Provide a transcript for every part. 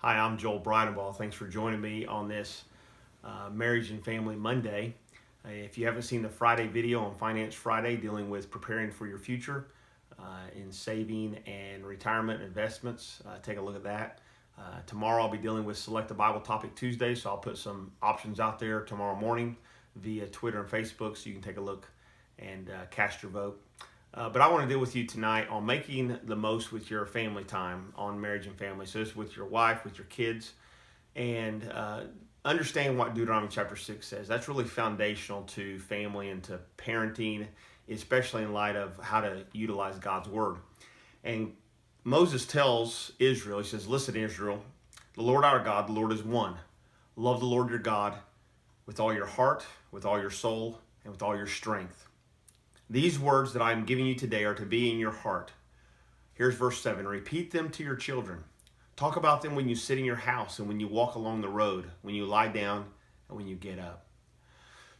Hi, I'm Joel Breidenball. Thanks for joining me on this Marriage and Family Monday. If you haven't seen the Friday video on Finance Friday dealing with preparing for your future in saving and retirement investments, take a look at that. Tomorrow I'll be dealing with Select a Bible Topic Tuesday, so I'll put some options out there tomorrow morning via Twitter and Facebook so you can take a look and cast your vote. But I want to deal with you tonight on making the most with your family time on marriage and family. So this with your wife, with your kids, and understand what Deuteronomy chapter 6 says. That's really foundational to family and to parenting, especially in light of how to utilize God's word. And Moses tells Israel, he says, "Listen, Israel, the Lord our God, the Lord is one. Love the Lord your God with all your heart, with all your soul, and with all your strength. These words that I am giving you today are to be in your heart." Here's verse 7. "Repeat them to your children. Talk about them when you sit in your house and when you walk along the road, when you lie down and when you get up."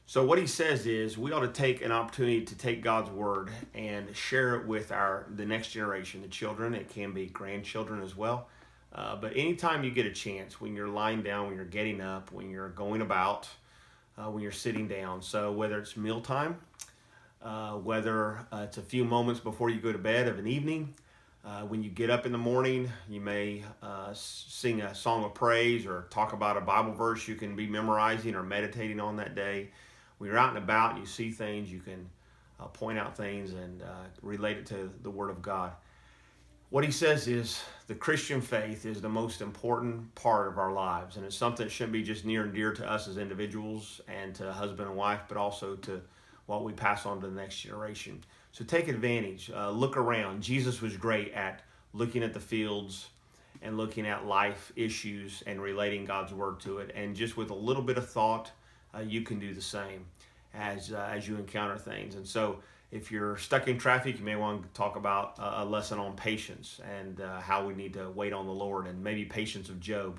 So what he says is we ought to take an opportunity to take God's word and share it with the next generation, the children. It can be grandchildren as well. But anytime you get a chance, when you're lying down, when you're getting up, when you're going about, when you're sitting down. So whether it's mealtime, whether it's a few moments before you go to bed of an evening, when you get up in the morning, you may sing a song of praise or talk about a Bible verse you can be memorizing or meditating on that day. When you're out and about and you see things, you can point out things and relate it to the Word of God. What he says is the Christian faith is the most important part of our lives, and it's something that shouldn't be just near and dear to us as individuals and to husband and wife, but also to what we pass on to the next generation. So take advantage. Look around. Jesus was great at looking at the fields and looking at life issues and relating God's word to it. And just with a little bit of thought, you can do the same as you encounter things. And so if you're stuck in traffic, you may want to talk about a lesson on patience and how we need to wait on the Lord, and maybe patience of Job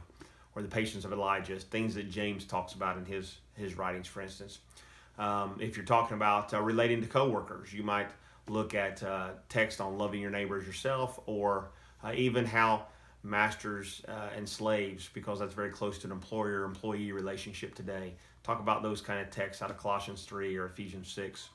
or the patience of Elijah, things that James talks about in his writings, for instance. If you're talking about relating to coworkers, you might look at text on loving your neighbor as yourself, or even how masters and slaves, because that's very close to an employer-employee relationship today. Talk about those kind of texts out of Colossians 3 or Ephesians 6.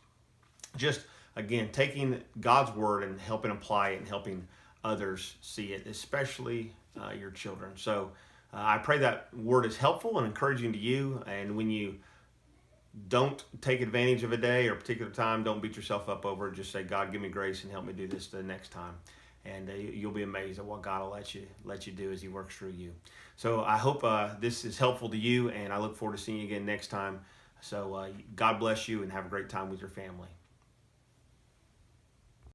Just, again, taking God's word and helping apply it and helping others see it, especially your children. So I pray that word is helpful and encouraging to you, and when you don't take advantage of a day or a particular time, don't beat yourself up over it. Just say, "God, give me grace and help me do this the next time." And you'll be amazed at what God will let you do as he works through you. So I hope this is helpful to you, and I look forward to seeing you again next time. So God bless you and have a great time with your family.